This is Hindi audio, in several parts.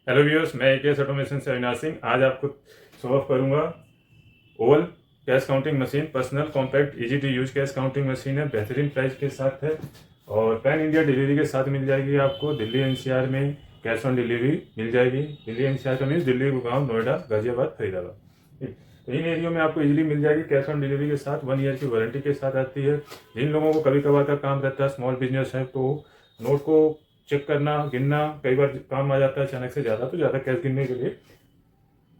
हेलो व्यूअर्स, मैं एकेएस ऑटोमेशन से अविनाश सिंह। आज आपको शो ऑफ करूंगा oval cash counting machine. Personal compact easy to use cash counting machine है, बेहतरीन प्राइस के साथ है और पैन इंडिया डिलीवरी के साथ मिल जाएगी। आपको दिल्ली एनसीआर में कैश ऑन डिलीवरी मिल जाएगी। दिल्ली एनसीआर का मीन्स दिल्ली, गुड़गांव, नोएडा, गाजियाबाद, फरीदाबाद। ठीक, तो इन एरियो में आपको इजीली मिल जाएगी कैश ऑन डिलीवरी के साथ। 1 ईयर की वारंटी के साथ आती है। जिन लोगों को कभी कभार का काम रहता है, स्मॉल बिजनेस है, तो नोट को चेक करना, गिनना कई बार काम आ जाता है अचानक से ज़्यादा कैश गिनने के लिए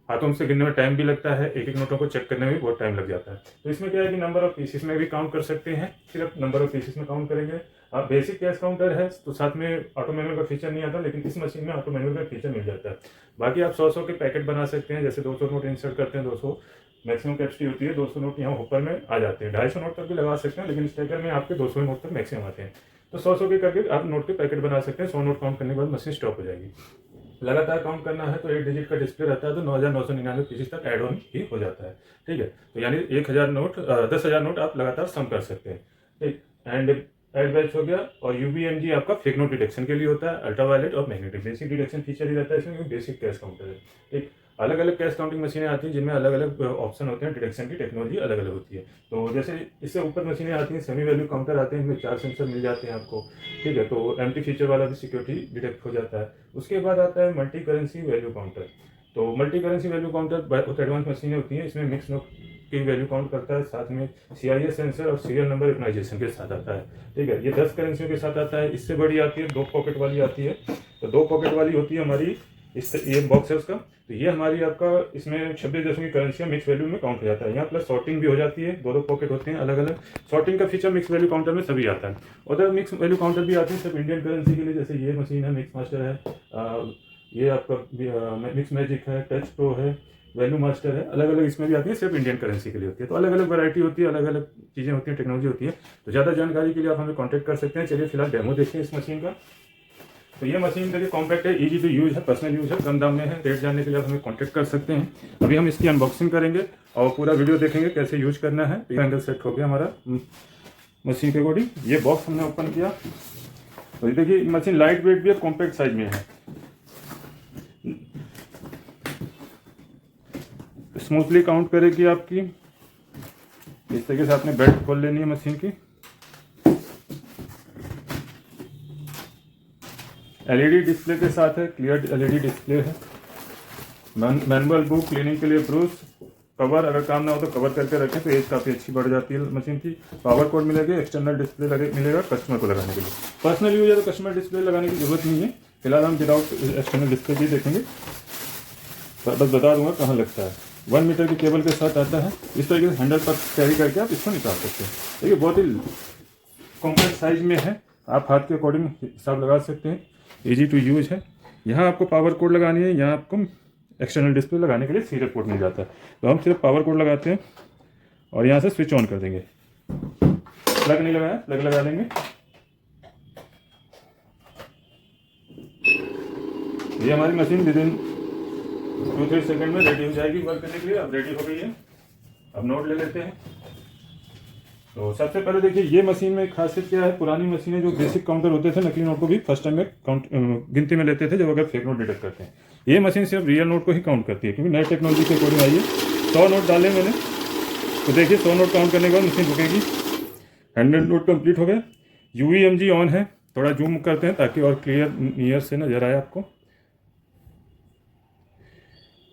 हाथों से गिनने में टाइम भी लगता है, एक एक नोटों को चेक करने में भी बहुत टाइम लग जाता है। तो इसमें क्या है कि नंबर ऑफ पीसेस में भी काउंट कर सकते हैं। सिर्फ नंबर ऑफ पीसेस में काउंट करेंगे। आप बेसिक कैश काउंटर है तो साथ में ऑटो मैनुअल का फीचर नहीं आता, लेकिन इस मशीन में ऑटो मैनुअल का फीचर मिल जाता है। बाकी आप 100 के पैकेट बना सकते हैं। जैसे 200 नोट इंसर्ट करते हैं, 200 मैक्सिमम कैपेसिटी होती है। 200 नोट यहाँ ऊपर में आ जाते हैं। 250 नोट तक भी लगा सकते हैं, लेकिन स्टेकर में आपके 200 नोट तक मैक्सिमम आते हैं। तो 100 के करके आप नोट के पैकेट बना सकते हैं। 100 नोट काउंट करने के बाद मशीन स्टॉप हो जाएगी। लगातार काउंट करना है तो 8 डिजिट का डिस्प्ले रहता है, तो 9,999 पीसेस तक एड ऑन ही हो जाता है। ठीक है, तो यानी 1000 नोट 10,000 नोट आप लगातार सम कर सकते हैं। ठीक, एंड एड बैच हो गया। और यूबीएमजी आपका फेक नोट डिटेक्शन के लिए होता है। अल्ट्रावायलेट और मैग्नेटिक बेसिक डिटेक्शन फीचर ही रहता है इसमें, बेसिक कैश काउंटर है। ठीक, अलग अलग कैश काउंटिंग मशीनें आती हैं जिनमें अलग अलग ऑप्शन होते हैं। डिटेक्शन की टेक्नोलॉजी अलग अलग होती है। तो जैसे इससे ऊपर मशीनें आती हैं, सेमी वैल्यू काउंटर आते हैं, इनमें 4 सेंसर मिल जाते हैं आपको। ठीक है, तो एम्प्टी फीचर वाला भी सिक्योरिटी डिटेक्ट हो जाता है। उसके बाद आता है मल्टी करेंसी वैल्यू काउंटर। तो मल्टी करेंसी वैल्यू काउंटर बहुत एडवांस मशीनें होती हैं। इसमें मिक्स नोट की वैल्यू काउंट करता है, साथ में सीआईएस सेंसर और सीरियल नंबर रिकॉग्नाइजेशन के साथ आता है। ठीक है, ये 10 करेंसियों के साथ आता है। इससे बड़ी आती है 2 पॉकेट वाली आती है। तो 2 पॉकेट वाली होती है हमारी, इस ये बॉक्स है उसका। तो ये हमारी आपका इसमें 26 देशों की करेंसियां मिक्स वैल्यू में काउंट हो जाता है। यहाँ प्लस सॉर्टिंग भी हो जाती है। 2 पॉकेट होते हैं अलग अलग। सॉर्टिंग का फीचर मिक्स वैल्यू काउंटर में सभी आता है। उधर मिक्स वैल्यू काउंटर भी आते हैं सिर्फ इंडियन करेंसी के लिए। जैसे ये मशीन है, मिक्स मास्टर है, ये आपका मिक्स मैजिक है, टच प्रो है, वैल्यू मास्टर है। अलग अलग इसमें भी आती है, सिर्फ इंडियन करेंसी के लिए होती है। तो अलग अलग वैरायटी होती है, अलग अलग चीज़ें होती हैं, टेक्नोलॉजी होती है। तो ज़्यादा जानकारी के लिए आप हमें कॉन्टैक्ट कर सकते हैं। चलिए फिलहाल डेमो देखिए इस मशीन का। तो ये मशीन देखिए कॉम्पैक्ट है, इजी टू यूज है, पर्सनल यूज है, कम दाम में है। रेट जानने के लिए आप हमें कॉन्टैक्ट कर सकते हैं। अभी हम इसकी अनबॉक्सिंग करेंगे और पूरा वीडियो देखेंगे कैसे यूज करना है। एंगल सेट हो गया हमारा मशीन के अकॉर्डिंग। ये बॉक्स हमने ओपन किया तो ये देखिए मशीन लाइट वेट भी है, कॉम्पैक्ट साइज में है। स्मूथली काउंट करेगी आपकी। इस तरीके से आपने बेल्ट खोल लेनी है मशीन की। एलईडी डिस्प्ले के साथ है, क्लियर एलईडी डिस्प्ले है। मैनुअल बुक, क्लीनिंग के लिए ब्रूश, कवर अगर काम ना हो तो कवर करके रखें तो एज काफ़ी अच्छी बढ़ जाती है मशीन की। पावर कोड मिलेगा, एक्सटर्नल डिस्प्ले मिलेगा कस्टमर को लगाने के लिए। पर्सनल यूज है तो कस्टमर डिस्प्ले लगाने की जरूरत नहीं है। फिलहाल हम विदाउट एक्सटर्नल डिस्प्ले भी देखेंगे। बस बता दूंगा कहाँ लगता है। 1 मीटर की केबल के साथ आता है। इस तरीके से हैंडल पर कैरी करके आप इसको निकाल सकते हैं। देखिए बहुत ही कॉम्पैक्ट साइज में है, आप हाथ के अकॉर्डिंग हिसाब लगा सकते हैं। इजी टू यूज है। यहाँ आपको पावर कोड लगानी है, यहाँ आपको एक्सटर्नल डिस्प्ले लगाने के लिए सीरियल पोर्ट मिल जाता है। तो हम सिर्फ पावर कोड लगाते हैं और यहाँ से स्विच ऑन कर देंगे। प्लग नहीं लगाया, प्लग लगा देंगे। ये हमारी मशीन विद इन 2-3 सेकंड में रेडी हो जाएगी वर्क करने के लिए। अब रेडी हो गई है। अब नोट ले लेते हैं। तो सबसे पहले देखिए ये मशीन में खासियत क्या है। पुरानी मशीनें जो बेसिक काउंटर होते थे, नकली नोट को भी फर्स्ट टाइम में काउंट गिनती में लेते थे जब अगर फेक नोट डिटेक्ट करते हैं। ये मशीन सिर्फ रियल नोट को ही काउंट करती है, क्योंकि नई टेक्नोलॉजी के अकॉर्डिंग आई है। 100 नोट डाले मैंने, तो देखिए 100 नोट काउंट करने के बाद मशीन रुकेगी। 100 नोट कंप्लीट हो गया। यूवीएमजी ऑन है। थोड़ा जूम करते हैं ताकि और क्लियर नियर से नजर आए आपको।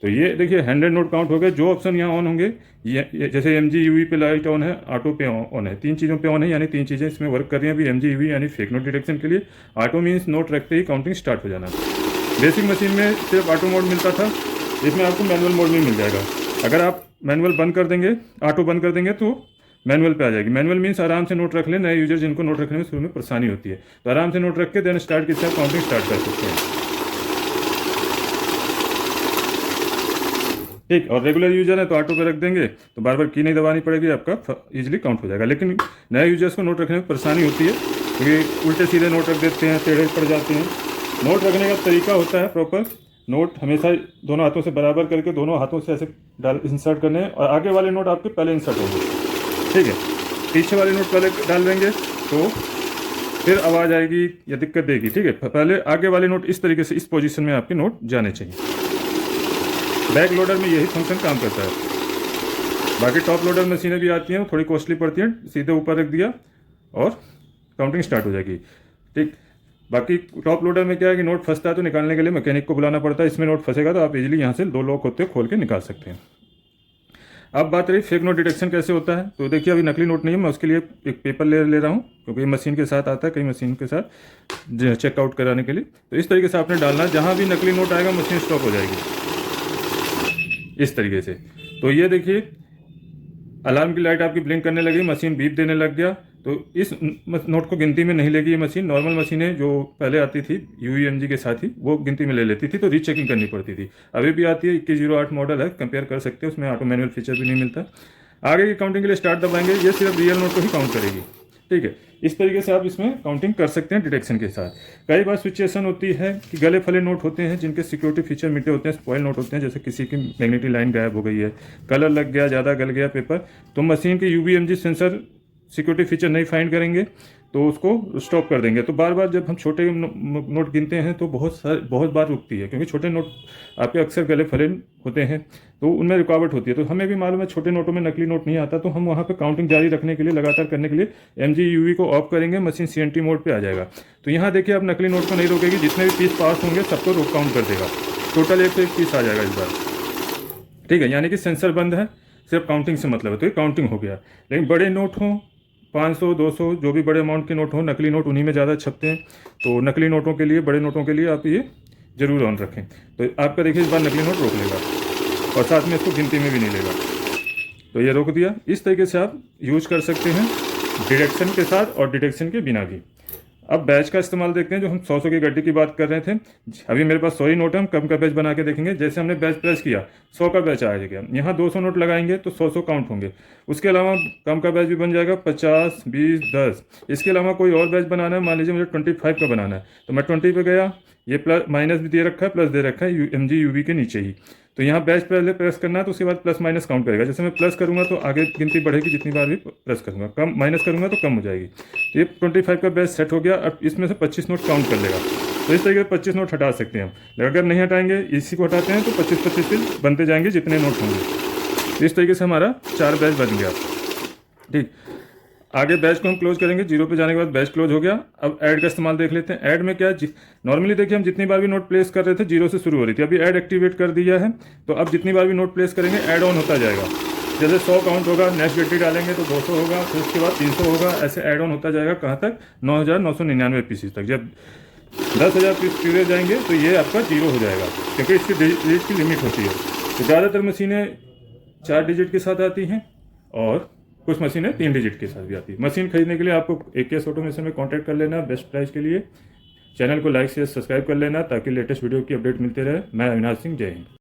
तो ये देखिए 100 नोट काउंट हो गए। जो ऑप्शन यहाँ ऑन होंगे, ये जैसे एमजी यूवी पे लाइट ऑन है, ऑटो पे ऑन है, 3 चीज़ों पे ऑन है, यानी 3 चीज़ें इसमें वर्क कर रही हैं अभी। एमजी यूवी यानी फेक नोट डिटेक्शन के लिए। ऑटो मीन्स नोट रखते ही काउंटिंग स्टार्ट हो जाना। बेसिक मशीन में सिर्फ ऑटो मोड मिलता था, इसमें आपको मैनुअल मोड में मिल जाएगा। अगर आप मैनुअल बंद कर देंगे, ऑटो बंद कर देंगे तो मैनुअल पे आ जाएगी। मैनुअल मीन्स आराम से नोट रख लें। नए यूजर जिनको नोट रखने में शुरू में परेशानी होती है, तो आराम से नोट रख के देन स्टार्ट की तरह काउंटिंग स्टार्ट कर सकते हैं। ठीक, और रेगुलर यूजर है तो ऑटो पे रख देंगे तो बार बार की नहीं दबानी पड़ेगी, आपका इजीली काउंट हो जाएगा। लेकिन नए यूजर्स को नोट रखने में परेशानी होती है, क्योंकि उल्टे सीधे नोट रख देते हैं, टेढ़े पड़ जाते हैं। नोट रखने का तरीका होता है प्रॉपर। नोट हमेशा दोनों हाथों से बराबर करके दोनों हाथों से ऐसे डाल इंसर्ट करने हैं, और आगे वाले नोट आपके पहले इंसर्ट होंगे। ठीक है, पीछे वाले नोट पहले डाल देंगे तो फिर आवाज़ आएगी या दिक्कत देगी। ठीक है, पहले आगे वाले नोट इस तरीके से इस पोजीशन में आपके नोट जाने चाहिए। बैक लोडर में यही फंक्शन काम करता है। बाकी टॉप लोडर मशीनें भी आती हैं, वो थोड़ी कॉस्टली पड़ती हैं, सीधे ऊपर रख दिया और काउंटिंग स्टार्ट हो जाएगी। ठीक, बाकी टॉप लोडर में क्या है कि नोट फंसता है तो निकालने के लिए मैकेनिक को बुलाना पड़ता है। इसमें नोट फंसेगा तो आप इजीली यहाँ से 2 लॉक होते खोल के निकाल सकते हैं। अब बात रही फेक नोट डिटेक्शन कैसे होता है, तो देखिए अभी नकली नोट नहीं है, मैं उसके लिए एक पेपर ले रहा हूँ, क्योंकि मशीन के साथ आता है, कई मशीन के साथ चेकआउट कराने के लिए। तो इस तरीके से आपने डालना है, जहाँ भी नकली नोट आएगा मशीन स्टॉप हो जाएगी इस तरीके से। तो ये देखिए अलार्म की लाइट आपकी ब्लिंक करने लगी, मशीन बीप देने लग गया। तो इस नोट को गिनती में नहीं लेगी ये मशीन। नॉर्मल मशीनें जो पहले आती थी UEMG के साथ ही, वो गिनती में ले लेती थी, तो रीचेकिंग करनी पड़ती थी। अभी भी आती है, 2108 मॉडल है, कंपेयर कर सकते हैं, उसमें ऑटो मैनुअल फीचर भी नहीं मिलता। आगे की काउंटिंग के लिए स्टार्ट दबाएंगे, ये सिर्फ रियल नोट को ही काउंट करेगी। ठीक है, इस तरीके से आप इसमें काउंटिंग कर सकते हैं डिटेक्शन के साथ। कई बार सिचुएशन होती है कि गले फले नोट होते हैं जिनके सिक्योरिटी फीचर मिटे होते हैं, स्पॉइल नोट होते हैं, जैसे किसी की मैग्नेटिक लाइन गायब हो गई है, कलर लग गया, ज़्यादा गल गया पेपर, तो मशीन के UVMG सेंसर सिक्योरिटी फीचर नहीं फाइंड करेंगे तो उसको स्टॉप कर देंगे। तो बार बार जब हम छोटे नोट गिनते हैं तो बहुत बार रुकती है, क्योंकि छोटे नोट आपके अक्सर गले फले होते हैं तो उनमें रुकावट होती है। तो हमें भी मालूम है छोटे नोटों में नकली नोट नहीं आता, तो हम वहाँ पे काउंटिंग जारी रखने के लिए, लगातार करने के लिए MG-UV को ऑफ करेंगे, मशीन CNT मोड पे आ जाएगा। तो यहाँ देखिए अब नकली नोट को नहीं रोकेगी, जितने भी पीस पास होंगे सबको रोक काउंट कर देगा, टोटल 1 से 1 पीस आ जाएगा इस बार। ठीक है, यानी कि सेंसर बंद है, सिर्फ काउंटिंग से मतलब है, तो ये काउंटिंग हो गया। लेकिन बड़े नोट हों 500 200 जो भी बड़े अमाउंट के नोट हो, नकली नोट उन्हीं में ज़्यादा छपते हैं, तो नकली नोटों के लिए, बड़े नोटों के लिए आप ये जरूर ऑन रखें। तो आपका देखिए इस बार नकली नोट रोक लेगा और साथ में इसको गिनती में भी नहीं लेगा, तो ये रोक दिया। इस तरीके से आप यूज कर सकते हैं डिटेक्शन के साथ और डिटेक्शन के बिना भी। अब बैच का इस्तेमाल देखते हैं, जो हम 100 की गड्डी की बात कर रहे थे। अभी मेरे पास 100 ही नोट है, हम कम का बैच बना के देखेंगे। जैसे हमने बैच प्रेस किया 100 का बैच आ जाएगा, यहाँ 200 नोट लगाएंगे तो 100 काउंट होंगे। उसके अलावा कम का बैच भी बन जाएगा, 50 20 10। इसके अलावा कोई और बैच बनाना है, मान लीजिए मुझे 25 का बनाना है, तो मैं 20 पे गया, ये प्लस माइनस भी दे रखा है, प्लस दे रखा है MG-UV के नीचे ही। तो यहाँ बैच पहले प्रेस करना है, तो उसके बाद प्लस माइनस काउंट करेगा। जैसे मैं प्लस करूँगा तो आगे गिनती बढ़ेगी, जितनी बार भी प्लस करूँगा, कम माइनस करूँगा तो कम हो जाएगी। तो ये 25 का बैच सेट हो गया। अब इसमें से 25 नोट काउंट कर लेगा, तो इस तरीके से 25 नोट हटा सकते हैं हम। लेकिन अगर नहीं हटाएंगे, इसी को हटाते हैं, तो 25 फिर बनते जाएंगे जितने नोट होंगे। तो इस तरीके से हमारा 4 बैच बन गया। ठीक, आगे बैच को हम क्लोज करेंगे, 0 पे जाने के बाद बैच क्लोज हो गया। अब ऐड का इस्तेमाल देख लेते हैं। ऐड में क्या है, नॉर्मली देखिए हम जितनी बार भी नोट प्लेस कर रहे थे 0 से शुरू हो रही थी, अभी ऐड एक्टिवेट कर दिया है, तो अब जितनी बार भी नोट प्लेस करेंगे ऐड ऑन होता जाएगा। जैसे 100 काउंट होगा, नेक्स्ट गड्डी डालेंगे तो 200 होगा, फिर उसके बाद 300 होगा, ऐसे ऐड ऑन होता जाएगा। कहाँ तक, 9999 पीसेस तक। जब 10,000 पीस पूरे जाएंगे तो ये आपका 0 हो जाएगा, क्योंकि इसकी डिजिट की लिमिट होती है। तो ज़्यादातर मशीनें 4 डिजिट के साथ आती हैं और कुछ मशीनें 3 डिजिट के साथ भी आती है। मशीन खरीदने के लिए आपको AKS ऑटोमेशन में कांटेक्ट कर लेना बेस्ट प्राइस के लिए। चैनल को लाइक शेयर सब्सक्राइब कर लेना ताकि लेटेस्ट वीडियो की अपडेट मिलते रहे। मैं अविनाश सिंह, जय हिंद।